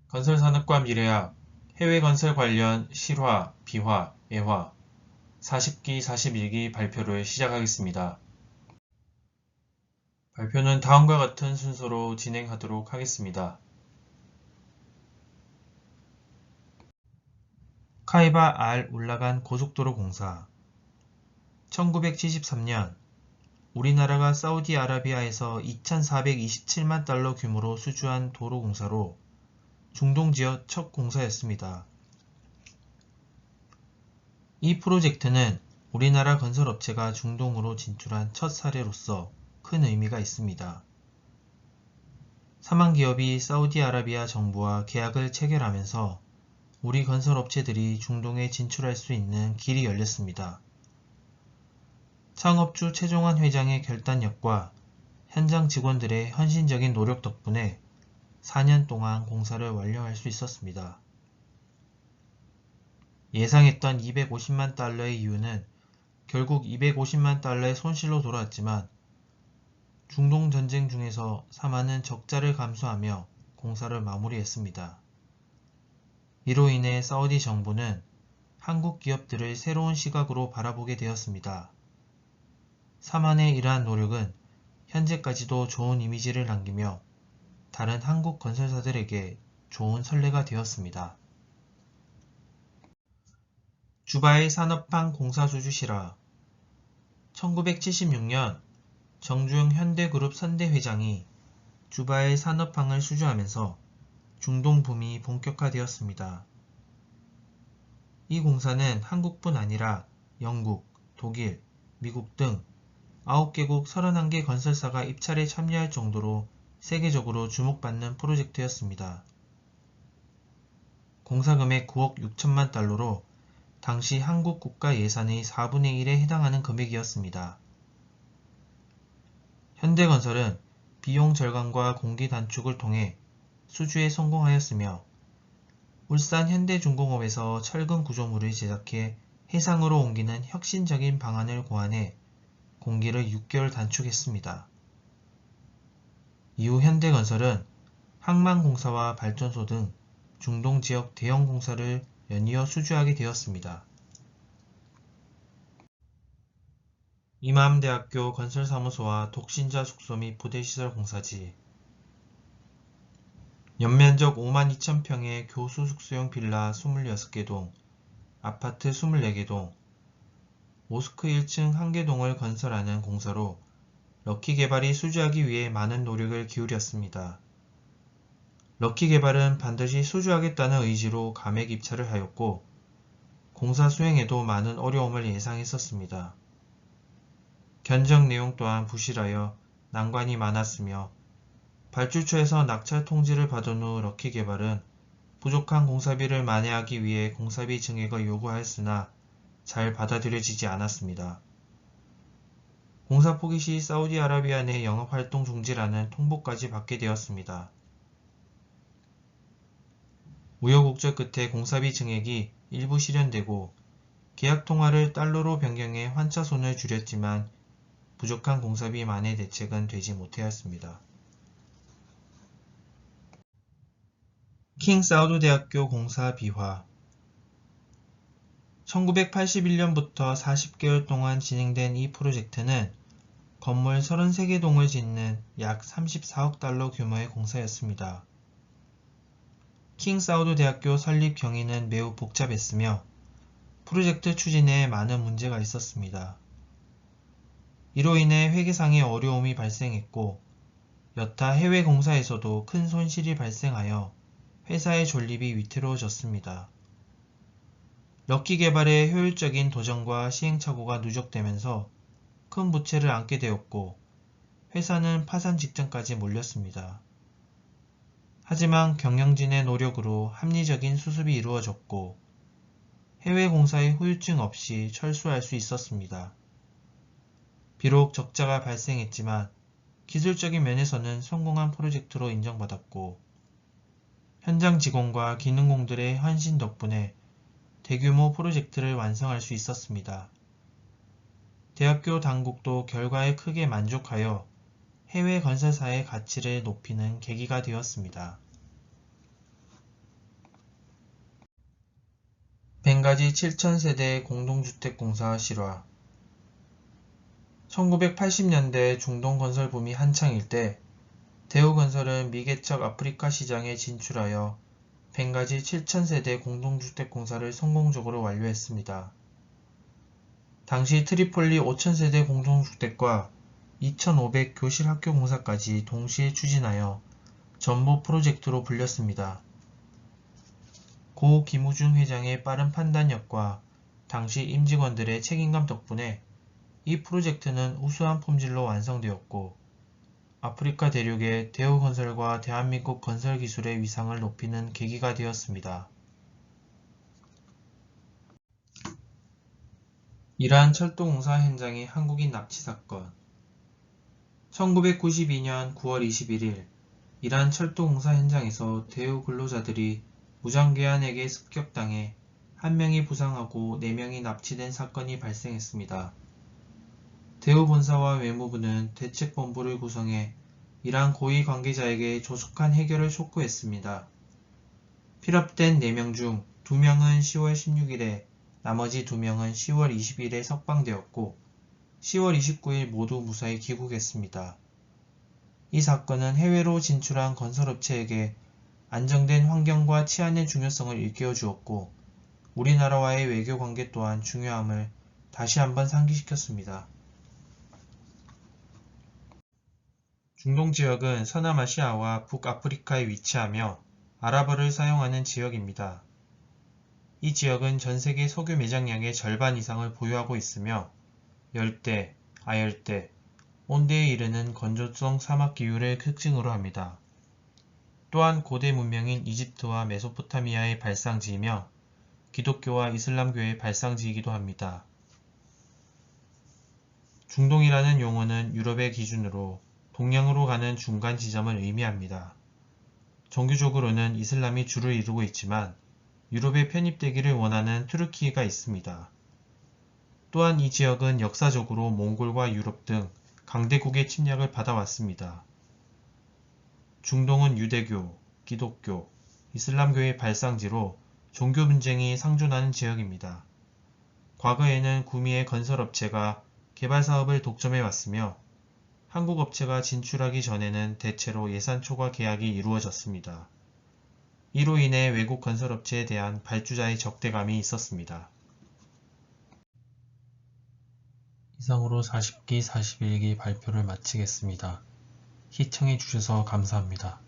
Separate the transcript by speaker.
Speaker 1: 건설산업과 미래학, 해외건설 관련 실화, 비화, 예화 40기, 41기 발표를 시작하겠습니다. 발표는 다음과 같은 순서로 진행하도록 하겠습니다. 카이바 알 울라간 고속도로 공사 1973년 우리나라가 사우디아라비아에서 2,427만 달러 규모로 수주한 도로 공사로 중동 지역 첫 공사였습니다. 이 프로젝트는 우리나라 건설업체가 중동으로 진출한 첫 사례로서 큰 의미가 있습니다. 사만 기업이 사우디아라비아 정부와 계약을 체결하면서 우리 건설업체들이 중동에 진출할 수 있는 길이 열렸습니다. 창업주 최종환 회장의 결단력과 현장 직원들의 헌신적인 노력 덕분에 4년 동안 공사를 완료할 수 있었습니다. 예상했던 250만 달러의 이유는 결국 250만 달러의 손실로 돌아왔지만 중동 전쟁 중에서 사만은 적자를 감수하며 공사를 마무리했습니다. 이로 인해 사우디 정부는 한국 기업들을 새로운 시각으로 바라보게 되었습니다. 사만의 이러한 노력은 현재까지도 좋은 이미지를 남기며 다른 한국 건설사들에게 좋은 선례가 되었습니다. 주바이 산업항 공사 수주 실화 1976년 정주영 현대그룹 선대 회장이 주바이 산업항을 수주하면서 중동 붐이 본격화되었습니다. 이 공사는 한국뿐 아니라 영국, 독일, 미국 등 9개국 31개 건설사가 입찰에 참여할 정도로 세계적으로 주목받는 프로젝트였습니다. 공사금액 9억 6천만 달러로 당시 한국 국가 예산의 4분의 1에 해당하는 금액이었습니다. 현대건설은 비용 절감과 공기 단축을 통해 수주에 성공하였으며 울산 현대중공업에서 철근 구조물을 제작해 해상으로 옮기는 혁신적인 방안을 고안해 공기를 6개월 단축했습니다. 이후 현대건설은 항만공사와 발전소 등 중동 지역 대형 공사를 연이어 수주하게 되었습니다. 이맘대학교 건설사무소와 독신자 숙소 및 부대시설 공사지 연면적 5만 2천 평의 교수 숙소용 빌라 26개 동, 아파트 24개 동, 모스크 1층 1개 동을 건설하는 공사로 럭키개발이 수주하기 위해 많은 노력을 기울였습니다. 럭키개발은 반드시 수주하겠다는 의지로 감액 입찰을 하였고 공사 수행에도 많은 어려움을 예상했었습니다. 견적 내용 또한 부실하여 난관이 많았으며 발주처에서 낙찰 통지를 받은 후 럭키개발은 부족한 공사비를 만회하기 위해 공사비 증액을 요구하였으나 잘 받아들여지지 않았습니다. 공사 포기 시 사우디아라비아 내 영업활동 중지라는 통보까지 받게 되었습니다. 우여곡절 끝에 공사비 증액이 일부 실현되고 계약 통화를 달러로 변경해 환차손을 줄였지만 부족한 공사비 만회 대책은 되지 못하였습니다. 킹사우드대학교 공사 비화 1981년부터 40개월 동안 진행된 이 프로젝트는 건물 33개 동을 짓는 약 34억 달러 규모의 공사였습니다. 킹사우드대학교 설립 경위는 매우 복잡했으며 프로젝트 추진에 많은 문제가 있었습니다. 이로 인해 회계상의 어려움이 발생했고 여타 해외 공사에서도 큰 손실이 발생하여 회사의 존립이 위태로워졌습니다. 럭키개발의 효율적인 도전과 시행착오가 누적되면서 큰 부채를 안게 되었고 회사는 파산 직전까지 몰렸습니다. 하지만 경영진의 노력으로 합리적인 수습이 이루어졌고 해외 공사의 후유증 없이 철수할 수 있었습니다. 비록 적자가 발생했지만 기술적인 면에서는 성공한 프로젝트로 인정받았고 현장 직원과 기능공들의 헌신 덕분에 대규모 프로젝트를 완성할 수 있었습니다. 대학교 당국도 결과에 크게 만족하여 해외 건설사의 가치를 높이는 계기가 되었습니다. 벵가지 7000세대 공동주택공사 실화. 1980년대 중동 건설 붐이 한창일 때 대우건설은 미개척 아프리카 시장에 진출하여 벵가지 7000세대 공동주택공사를 성공적으로 완료했습니다. 당시 트리폴리 5000세대 공동주택과 2500 교실 학교 공사까지 동시에 추진하여 전보 프로젝트로 불렸습니다. 고 김우중 회장의 빠른 판단력과 당시 임직원들의 책임감 덕분에 이 프로젝트는 우수한 품질로 완성되었고 아프리카 대륙의 대우건설과 대한민국 건설기술의 위상을 높이는 계기가 되었습니다. 이란 철도공사 현장의 한국인 납치 사건. 1992년 9월 21일 이란 철도공사 현장에서 대우 근로자들이 무장괴한에게 습격당해 1명이 부상하고 4명이 납치된 사건이 발생했습니다. 대우 본사와 외무부는 대책본부를 구성해 이란 고위 관계자에게 조속한 해결을 촉구했습니다. 피랍된 4명 중 2명은 10월 16일에 나머지 2명은 10월 20일에 석방되었고 10월 29일 모두 무사히 귀국했습니다. 이 사건은 해외로 진출한 건설업체에게 안정된 환경과 치안의 중요성을 일깨워 주었고 우리나라와의 외교관계 또한 중요함을 다시 한번 상기시켰습니다. 중동 지역은 서남아시아와 북아프리카에 위치하며 아랍어를 사용하는 지역입니다. 이 지역은 전세계 석유 매장량의 절반 이상을 보유하고 있으며 열대, 아열대, 온대에 이르는 건조성 사막기후를 특징으로 합니다. 또한 고대 문명인 이집트와 메소포타미아의 발상지이며 기독교와 이슬람교의 발상지이기도 합니다. 중동이라는 용어는 유럽의 기준으로 동양으로 가는 중간 지점을 의미합니다. 종교적으로는 이슬람이 주를 이루고 있지만 유럽에 편입되기를 원하는 투르키가 있습니다. 또한 이 지역은 역사적으로 몽골과 유럽 등 강대국의 침략을 받아왔습니다. 중동은 유대교, 기독교, 이슬람교의 발상지로 종교 분쟁이 상존하는 지역입니다. 과거에는 구미의 건설업체가 개발사업을 독점해왔으며 한국 업체가 진출하기 전에는 대체로 예산 초과 계약이 이루어졌습니다. 이로 인해 외국 건설업체에 대한 발주자의 적대감이 있었습니다. 이상으로 40기, 41기 발표를 마치겠습니다. 시청해주셔서 감사합니다.